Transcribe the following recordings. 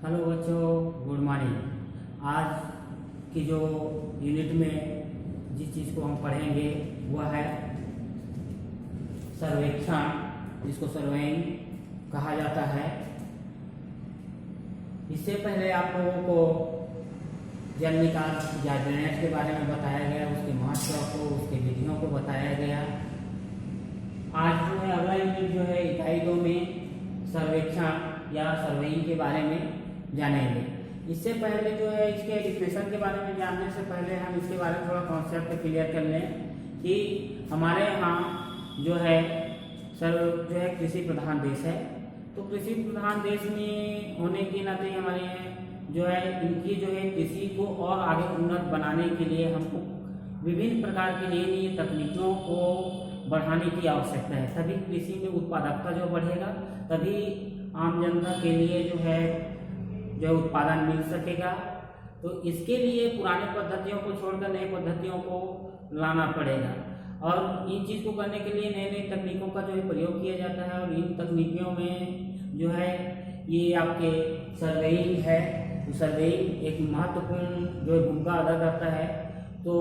Hello बच्चों, good morning. आज की जो यूनिट में जिस चीज़ को हम पढ़ेंगे वह है सर्वेक्षण, जिसको सर्वेइंग कहा जाता है। इससे पहले आप लोगों को जल निकास या ड्रेनेज के बारे में बताया गया, उसके महत्व को, उसके विधियों को बताया गया। आज जो है अगला यूनिट जो है इकाई 2 में सर्वेक्षण या सर्वेइंग के बारे में जानेंगे। इससे पहले जो है इसके डिफिनेशन के बारे में जानने से पहले हम इसके बारे में थोड़ा कॉन्सेप्ट क्लियर कर लें कि हमारे यहाँ जो है कृषि प्रधान देश है। तो कृषि प्रधान देश में होने के नाते हमारे जो है इनकी जो है कृषि को और आगे उन्नत बनाने के लिए हमको विभिन्न प्रकार की नई नई तकनीकों को बढ़ाने की आवश्यकता है। तभी कृषि में उत्पादकता जो बढ़ेगा, तभी आम जनता के लिए जो है उत्पादन मिल सकेगा। तो इसके लिए पुराने पद्धतियों को छोड़कर नई पद्धतियों को लाना पड़ेगा, और इन चीज़ को करने के लिए नई नई तकनीकों का जो है प्रयोग किया जाता है। और इन तकनीकों में जो है ये आपके सर्वेइंग है। तो सर्वेइंग एक महत्वपूर्ण जो है भूमिका अदा करता है। तो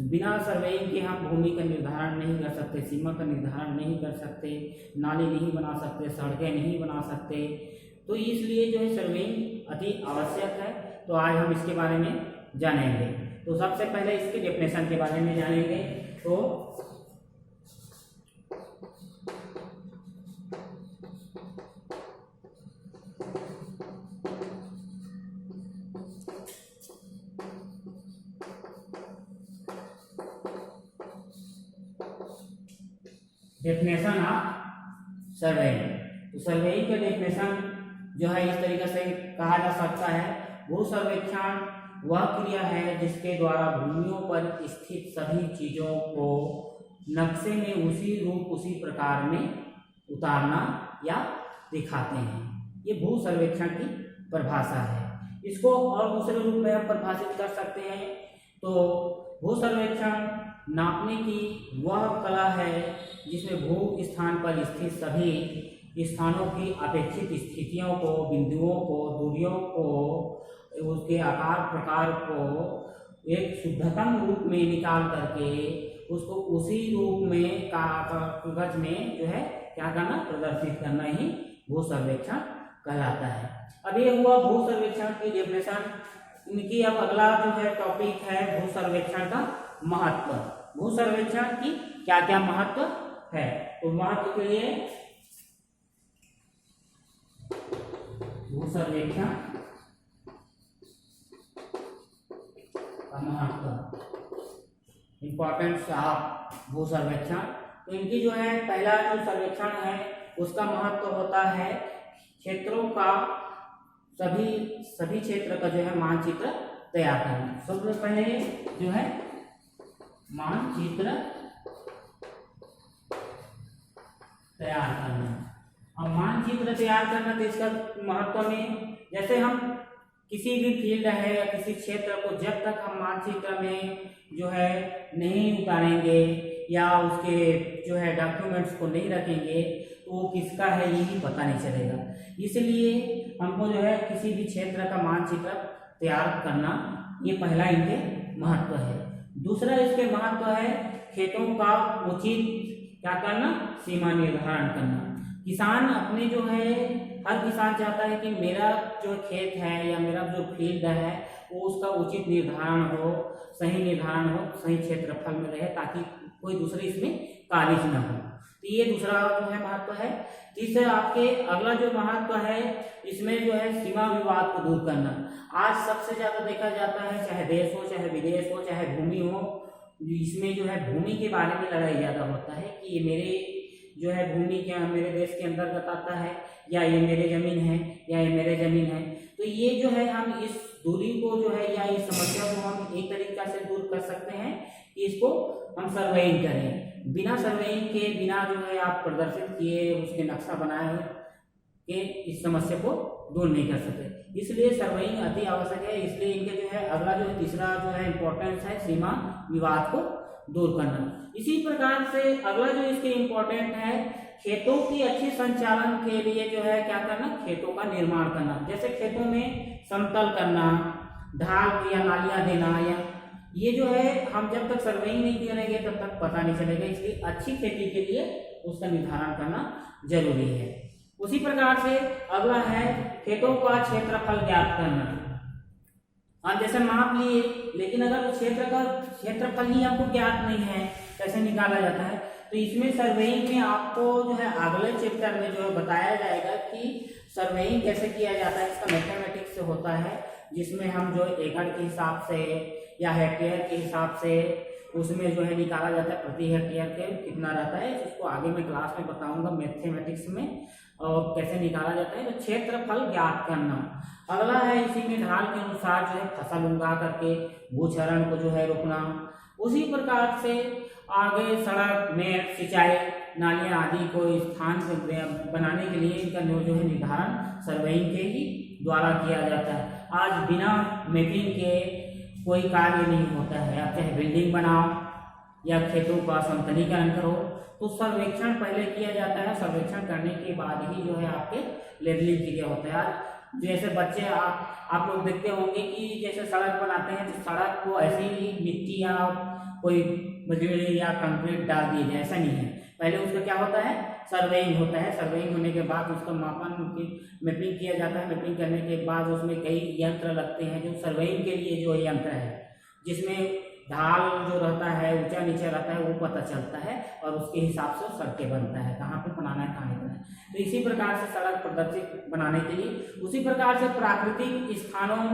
बिना सर्वेइंग के हम भूमि का निर्धारण नहीं कर सकते, सीमा का निर्धारण नहीं कर सकते, नाली नहीं बना सकते, सड़कें नहीं बना सकते। तो इसलिए जो है सर्वेइंग अति आवश्यक है। तो आज हम इसके बारे में जानेंगे। तो सबसे पहले इसके डेफिनेशन के बारे में जानेंगे। तो डेफिनेशन ऑफ सर्वेइंग। तो सर्वेइंग का डेफिनेशन जो है इस तरीके से कहा जा सकता है: भू सर्वेक्षण वह क्रिया है जिसके द्वारा भूमियों पर स्थित सभी चीजों को नक्शे में उसी रूप उसी प्रकार में उतारना या दिखाते हैं। ये भू सर्वेक्षण की परिभाषा है। इसको और दूसरे रूप में हम परिभाषित कर सकते हैं। तो भू सर्वेक्षण नापने की वह कला है जिसमें भू स्थान पर स्थित सभी स्थानों की अपेक्षित स्थितियों को, बिंदुओं को, दूरियों को, उसके आकार प्रकार को एक शुद्धतम रूप में निकाल करके उसको उसी रूप में कागज में जो है क्या करना, प्रदर्शित करना ही भू सर्वेक्षण कहलाता है। अब ये हुआ भू सर्वेक्षण की डेफिनेशन। इनकी अब अगला जो है टॉपिक है भू सर्वेक्षण का महत्व। भू सर्वेक्षण की क्या क्या महत्व है। तो महत्व के लिए भू सर्वेक्षण का महत्व, इंपॉर्टेंस ऑफ भू सर्वेक्षण। तो इनकी जो है पहला जो सर्वेक्षण है उसका महत्व होता है क्षेत्रों का, सभी क्षेत्र का जो है मानचित्र तैयार करना। सबसे पहले जो है मानचित्र तैयार करना। अब मानचित्र तैयार करना तो इसका महत्व में, जैसे हम किसी भी फील्ड है या किसी क्षेत्र को जब तक हम मानचित्र में जो है नहीं उतारेंगे या उसके जो है डॉक्यूमेंट्स को नहीं रखेंगे तो वो किसका है यही पता नहीं चलेगा। इसलिए हमको जो है किसी भी क्षेत्र का मानचित्र तैयार करना, ये पहला इनके महत्व है। दूसरा इसके महत्व है खेतों का उचित क्या करना, सीमा निर्धारण करना। किसान अपने जो है, हर किसान चाहता है कि मेरा जो खेत है या मेरा जो फील्ड है वो उसका उचित निर्धारण हो, सही निर्धारण हो, सही क्षेत्रफल में रहे, ताकि कोई दूसरे इसमें काबिज न हो। तो ये दूसरा जो है महत्व है। तीसरा आपके अगला जो महत्व है इसमें जो है सीमा विवाद को दूर करना। आज सबसे ज्यादा देखा जाता है, चाहे देश हो, चाहे विदेश हो, चाहे भूमि हो, इसमें जो है भूमि के बारे में लड़ाई ज्यादा होता है कि ये मेरे जो है भूमि क्या मेरे देश के अंतर्गत आता है, या ये मेरे जमीन है, या ये मेरे जमीन है। तो ये जो है हम इस दूरी को जो है या इस समस्या को हम एक तरीका से दूर कर सकते हैं कि इसको हम सर्वेइंग करें। बिना सर्वेइंग के, बिना जो है आप प्रदर्शित किए उसके नक्शा बनाए के इस समस्या को दूर नहीं कर सकते। इसलिए सर्वेइंग अति आवश्यक है। इसलिए इनके जो है अगला जो तीसरा जो है इम्पोर्टेंस है सीमा विवाद को दूर करना। इसी प्रकार से अगला जो इसके इम्पोर्टेंट है खेतों की अच्छी संचालन के लिए जो है क्या करना, खेतों का निर्माण करना, जैसे खेतों में समतल करना, ढाल या नालियां देना, या ये जो है हम जब तक सर्वेइंग नहीं करेंगे तब तक पता नहीं चलेगा, इसलिए अच्छी खेती के लिए उसका निर्धारण करना जरूरी है। उसी प्रकार से अगला है खेतों का क्षेत्रफल ज्ञात करना। हम जैसे माप लिए, लेकिन अगर उस क्षेत्र का क्षेत्रफल ही आपको ज्ञात नहीं है, कैसे निकाला जाता है, तो इसमें सर्वेइंग में आपको जो है अगले चैप्टर में जो है बताया जाएगा कि सर्वेइंग कैसे किया जाता है। इसका मैथमेटिक्स से होता है, जिसमें हम जो एकड़ के हिसाब से या हेक्टेयर के हिसाब से उसमें जो है निकाला जाता है, प्रति हेक्टेयर के कितना रहता है, इसको आगे मैं क्लास में बताऊंगा मैथमेटिक्स में और कैसे निकाला जाता है। तो क्षेत्रफल ज्ञात करना। अगला है इसी में ढाल के अनुसार जो है फसल उगा करके भूक्षरण को जो है रोकना। उसी प्रकार से आगे सड़क, मेड़, सिंचाई, नालियां आदि को स्थान बनाने के लिए इनका जो है निर्धारण सर्वेइंग के ही द्वारा किया जाता है। आज बिना मैपिंग के कोई कार्य नहीं होता है। आप चाहे बिल्डिंग बनाओ या खेतों का समतलीकरण करो, तो सर्वेक्षण पहले किया जाता है। सर्वेक्षण करने के बाद ही जो है आपके लेवलिंग क्रिया होता है। आज जैसे बच्चे आप लोग देखते होंगे कि जैसे सड़क बनाते हैं, तो सड़क को ऐसे ही मिट्टी या कोई मटेरियल या कंक्रीट डाल दिए जाए, ऐसा नहीं है। पहले उसका क्या होता है, सर्वेइंग होता है। सर्वेइंग होने के बाद उसका मापन मैपिंग किया जाता है। मैपिंग करने के बाद उसमें कई यंत्र लगते हैं जो सर्वेइंग के लिए जो यंत्र है, जिसमें ढाल जो रहता है, ऊंचा नीचे रहता है, वो पता चलता है और उसके हिसाब से सड़कें बनता है, कहाँ पे बनाना है, कहाँ नहीं बनाना है। तो इसी प्रकार से सड़क प्रदर्शित बनाने के लिए, उसी प्रकार से प्राकृतिक स्थानों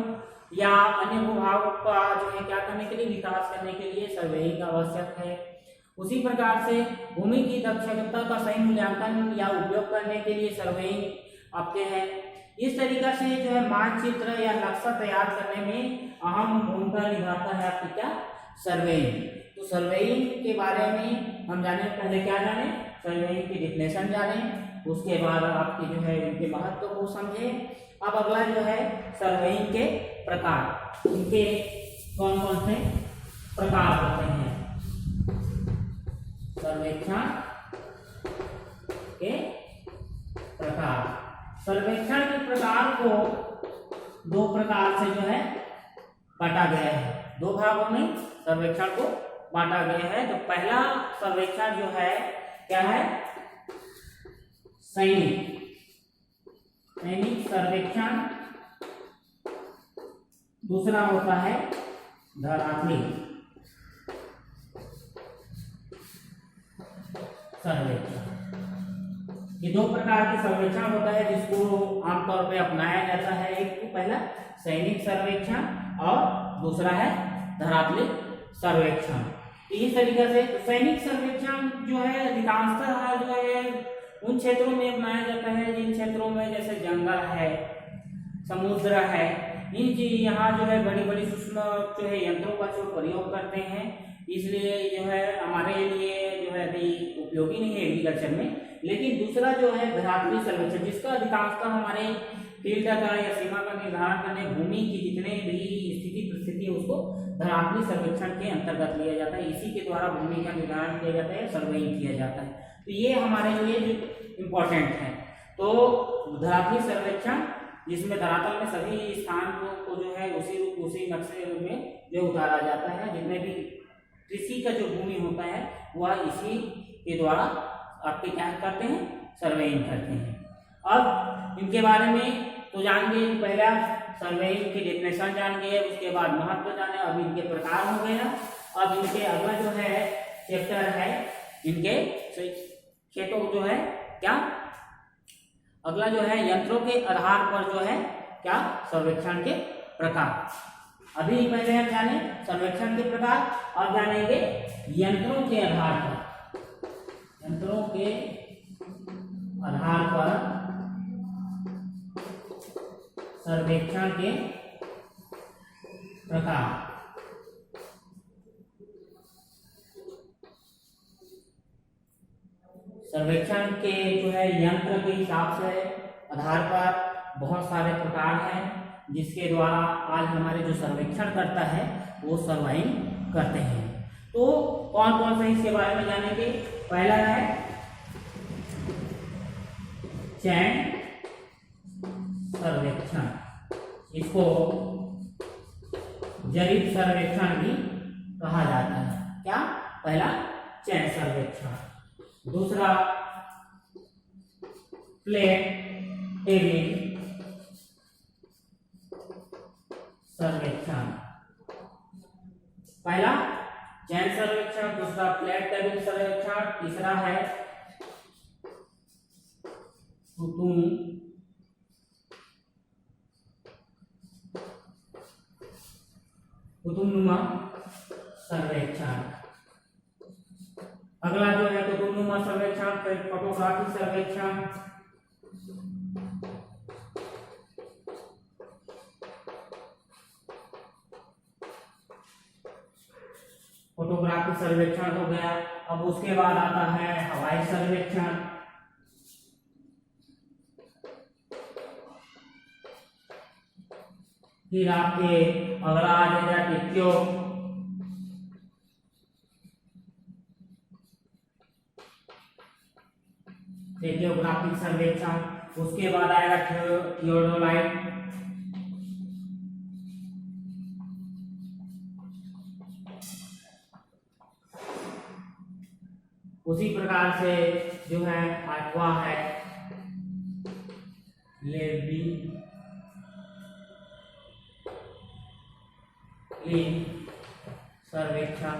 या अन्य भूभागों का जो है क्या करने के लिए, विकास करने के लिए सर्वेइंग आवश्यक है। उसी प्रकार से भूमि की दक्षता का सही मूल्यांकन या उपयोग करने के लिए सर्वेइंग आते हैं। इस तरीका से जो है मानचित्र या नक्शा तैयार करने में अहम भूमिका निभाता है आपकी क्या, सर्वेइंग। तो सर्वेइंग के बारे में हम जाने, पहले क्या जाने, सर्वेइंग की डिफिनेशन जाने, उसके बाद आपके जो है उनके महत्व को समझे। अब अगला जो है सर्वेइंग के प्रकार, इनके कौन कौन से प्रकार होते हैं। सर्वेक्षण के प्रकार, सर्वेक्षण के प्रकार को दो प्रकार से जो है बांटा गया है। दो भागों में सर्वेक्षण को बांटा गया है। तो पहला सर्वेक्षण जो है क्या है, सैनिक सर्वेक्षण। दूसरा होता है धरातली सर्वेक्षण। ये दो प्रकार के सर्वेक्षण होता है जिसको आमतौर पे अपनाया जाता है। एक तो पहला सैनिक सर्वेक्षण और दूसरा है धरातली सर्वेक्षण। इस तरीके से सैनिक सर्वेक्षण जो है अधिकांशतः जो है उन क्षेत्रों में अपनाया जाता है जिन क्षेत्रों में जैसे जंगल है, समुद्र है, इन यहाँ जो है बड़ी बड़ी सूक्ष्म जो है यंत्रों का जो प्रयोग करते हैं, इसलिए जो है हमारे लिए जो है अभी उपयोगी नहीं है एग्रीकल्चर में। लेकिन दूसरा जो है धरातली सर्वेक्षण, जिसका अधिकांशतः हमारे फील्ड का या सीमा का निर्धारण करने, भूमि की जितने भी स्थिति परिस्थिति उसको धरातली सर्वेक्षण के अंतर्गत लिया जाता है। इसी के द्वारा भूमि का निर्धारण किया जाता है, सर्वेइंग किया जाता है। तो ये हमारे लिए इम्पोर्टेंट है। तो धरातली सर्वेक्षण जिसमें धरातल में सभी स्थान को जो है उसी नक्शे में जो उतारा जाता है, जितने भी कृषि का जो भूमि होता है वह इसी के द्वारा आपके क्या करते हैं, सर्वेइंग करते हैं। अब इनके बारे में तो जानेंगे, पहला सर्वेइंग की डेफिनेशन जान गए, उसके बाद महत्व जाने, अब इनके प्रकार हो गया। अब इनके अगला जो है चैप्टर है इनके खेतों जो है क्या, अगला जो है यंत्रों के आधार पर जो है क्या, सर्वेक्षण के प्रकार। अभी पहले हम जाने सर्वेक्षण के प्रकार और जानेंगे यंत्रों के आधार पर, यंत्रों के आधार पर सर्वेक्षण के प्रकार। सर्वेक्षण के जो है यंत्र के हिसाब से आधार पर बहुत सारे प्रकार हैं, जिसके द्वारा आज हमारे जो सर्वेक्षण करता है वो सर्वेइंग करते हैं। तो कौन कौन से इसके बारे में जानेंगे। पहला है चयन सर्वेक्षण, इसको जरीब सर्वेक्षण भी कहा जाता है। क्या? पहला चयन सर्वेक्षण, दूसरा प्लेट टेबिल सर्वेक्षण। पहला चयन सर्वेक्षण, दूसरा प्लेट टेबिल सर्वेक्षण, तीसरा है कुतुबनुमा सर्वेक्षण। अगला जो है कुतुबनुमा सर्वेक्षण, फिर फोटोग्राफी सर्वेक्षण, फोटोग्राफी सर्वेक्षण हो गया। अब उसके बाद आता है हवाई सर्वेक्षण, फिर आपके अगला आ जाएगा टेकियोग्राफिक सर्वेक्षण, उसके बाद आएगा थियोडोलाइट, उसी प्रकार से जो है आठवां है लेवी सर्वेक्षण।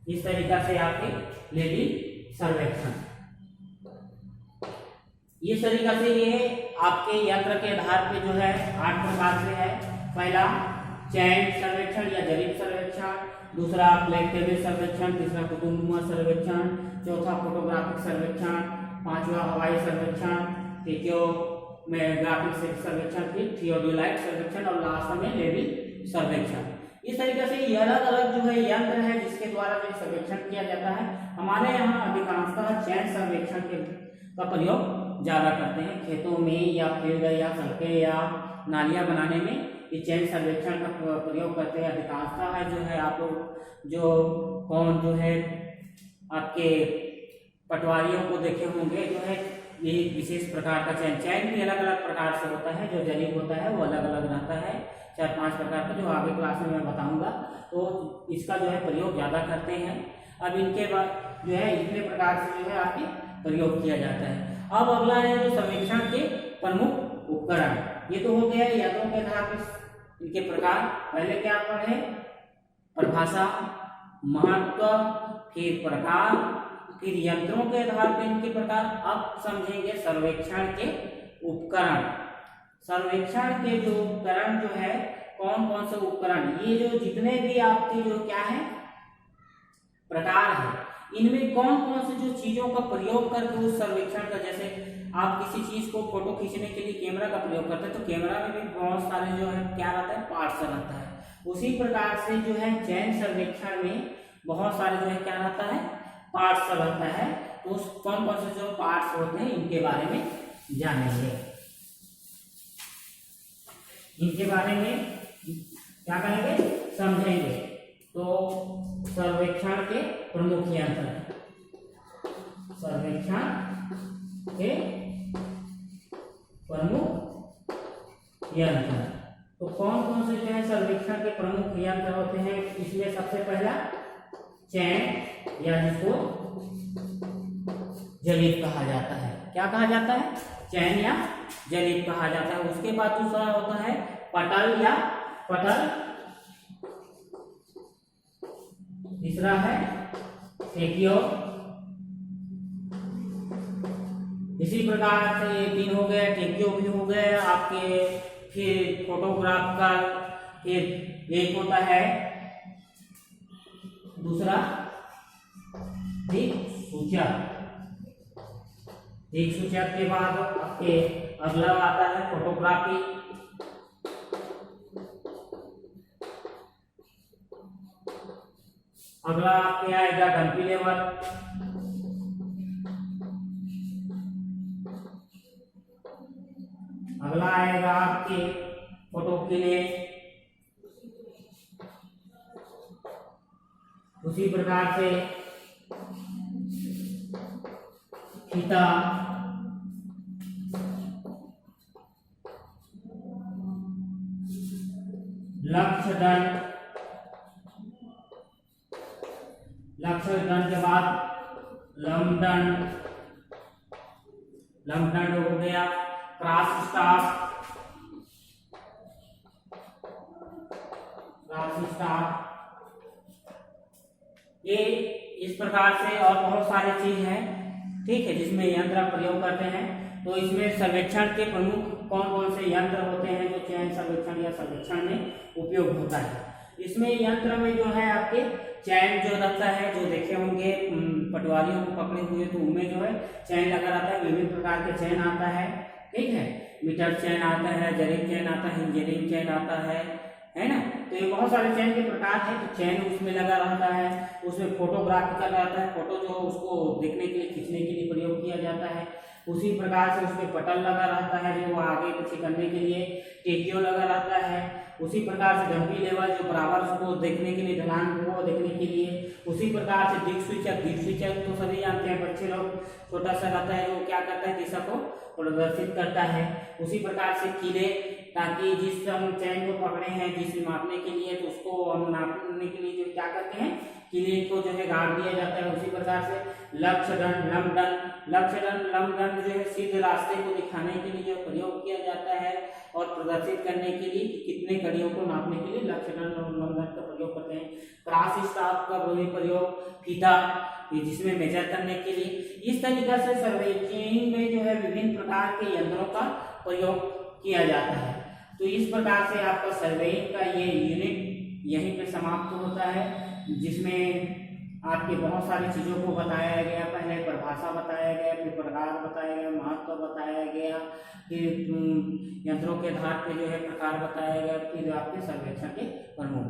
इस तरीका से आपके लेवी सर्वेक्षण, इस तरीका से ये आपके यंत्र के आधार पे जो है 8 प्रकार से है। पहला चयन सर्वेक्षण या जरीब सर्वेक्षण, दूसरा प्लेट टेबिल सर्वेक्षण, तीसरा कुतुबनुमा सर्वेक्षण, चौथा फोटोग्राफिक सर्वेक्षण, पांचवा हवाई सर्वेक्षण, टेकियोग्राफिक सर्वेक्षण, फिर थियोडोलाइट सर्वेक्षण और लास्ट में लेवी सर्वेक्षण। इस तरीके से ये अलग अलग जो है यंत्र है जिसके द्वारा जो सर्वेक्षण किया जाता है। हमारे यहाँ अधिकांशतः चयन सर्वेक्षण का प्रयोग ज्यादा करते हैं, खेतों में या फील्ड या सड़कें या नालियां बनाने में ये चयन सर्वेक्षण का प्रयोग करते हैं। अधिकांशतः है जो है आप लोग जो कौन जो है आपके पटवारियों को देखे होंगे, जो है ये विशेष प्रकार का चयन भी अलग अलग प्रकार से होता है। जो जरीब होता है वो अलग अलग रहता है, 4-5 प्रकार का, जो आगे क्लास में मैं बताऊंगा। तो इसका जो है प्रयोग ज्यादा करते हैं। अब इनके बाद जो है इतने प्रकार से जो है आपके प्रयोग किया जाता है। अब अगला है जो सर्वेक्षण के प्रमुख उपकरण। ये तो हो गया यंत्रों के आधार पर इनके प्रकार। पहले क्या पढ़े? परिभाषा, महत्व, फिर प्रकार, फिर यंत्रों के आधार पर इनके प्रकार। अब समझेंगे सर्वेक्षण के उपकरण। सर्वेक्षण के जो उपकरण जो है कौन कौन से उपकरण, ये जो जितने भी आपके जो क्या है प्रकार है, इनमें कौन कौन से जो चीजों का प्रयोग करके उस सर्वेक्षण का, जैसे आप किसी चीज को फोटो खींचने के लिए कैमरा का प्रयोग करते हैं तो कैमरा में भी बहुत सारे जो है क्या रहता है पार्ट्स रहता है। उसी प्रकार से जो है चयन सर्वेक्षण में बहुत सारे जो है क्या रहता है पार्ट्स रहता है। तो उस कौन कौन से जो पार्ट्स होते हैं इनके बारे में जानेंगे। इनके बारे में क्या करेंगे? समझेंगे। तो सर्वेक्षण के प्रमुख यंत्र, सर्वेक्षण के प्रमुख यंत्र, तो कौन कौन से जो है सर्वेक्षण के प्रमुख यंत्र होते हैं? इसमें सबसे पहला चयन या जिसको जरीब कहा जाता है। क्या कहा जाता है? चयन या जरीब कहा जाता है। उसके बाद दूसरा होता है पटल या पटल, तीसरा है टेकियो। इसी प्रकार से ये 3 हो गए, टेकियो भी हो गए आपके। फिर फोटोग्राफ का फिर एक होता है दूसरा दिक्सूचक। दिक्सूचक के बाद आपके अगला आता है फोटोग्राफी। अगला आपके आएगा डंपी लेवल। अगला आएगा आपके फोटो के लिए। उसी प्रकार से फीता, लक्ष्य दंड, लक्ष्य दंड के बाद लंब दंड, लंब दंड हो गया, क्रॉस स्टाफ, क्रॉस स्टाफ, ये इस प्रकार से और बहुत सारी चीज हैं, ठीक है, जिसमें यंत्र प्रयोग करते हैं। तो इसमें सर्वेक्षण के प्रमुख कौन कौन से यंत्र होते हैं जो चयन सर्वेक्षण या सर्वेक्षण में उपयोग होता है। इसमें यंत्र में जो है आपके चैन जो रहता है, जो देखे होंगे पटवारियों को पकड़े हुए, तो उनमें जो है चैन लगा रहता है, विभिन्न प्रकार के चैन आता है, ठीक है, मीटर चैन आता है, जरिब चैन आता है, इंजीनियरिंग चैन आता है ना। तो ये बहुत सारे चैन के प्रकार हैं। तो चैन उसमें लगा रहता है, उसमें फोटोग्राफी का रहता है, फोटो जो उसको देखने के लिए खींचने के लिए प्रयोग किया जाता है। उसी प्रकार से उसमें पटल लगा रहता है जो आगे पीछे करने के लिए, टेकियो लगा रहता है। उसी प्रकार से डंपी लेवल जो बराबर उसको देखने के लिए, ढलान को देखने के लिए। उसी प्रकार से दिक स्विचर तो सभी जानते हैं बच्चे लोग, छोटा सा रहता है जो क्या करता है दिशा को प्रदर्शित करता है। उसी प्रकार से कीले, ताकि जिस हम चैन को पकड़े हैं जिस मापने के लिए, तो उसको हम नापने के लिए जो क्या करते हैं किले को जो है गाड़ दिया जाता है। उसी प्रकार से लक्ष्य दंड, लंब दंड, लक्ष्य दंड, लंब दंड जो है सीधे रास्ते को दिखाने के लिए जो प्रयोग किया जाता है और प्रदर्शित करने के लिए कि कितने कड़ियों को नापने के लिए लक्ष्य दंड और लंब दंड का प्रयोग करते हैं। क्रॉस स्टाफ का भी प्रयोग, फीता जिसमें मेजर करने के लिए। इस तरीके से सर्वेक्षण में जो है विभिन्न प्रकार के यंत्रों का प्रयोग किया जाता है। तो इस प्रकार से आपका सर्वेइंग का ये यूनिट यहीं पे समाप्त होता है, जिसमें आपके बहुत सारी चीज़ों को बताया गया। पहले परिभाषा बताया गया, फिर प्रकार बताया गया, महत्व बताया गया, फिर यंत्रों के आधार पे जो है प्रकार बताया गया, फिर आपके सर्वेक्षण के प्रमुख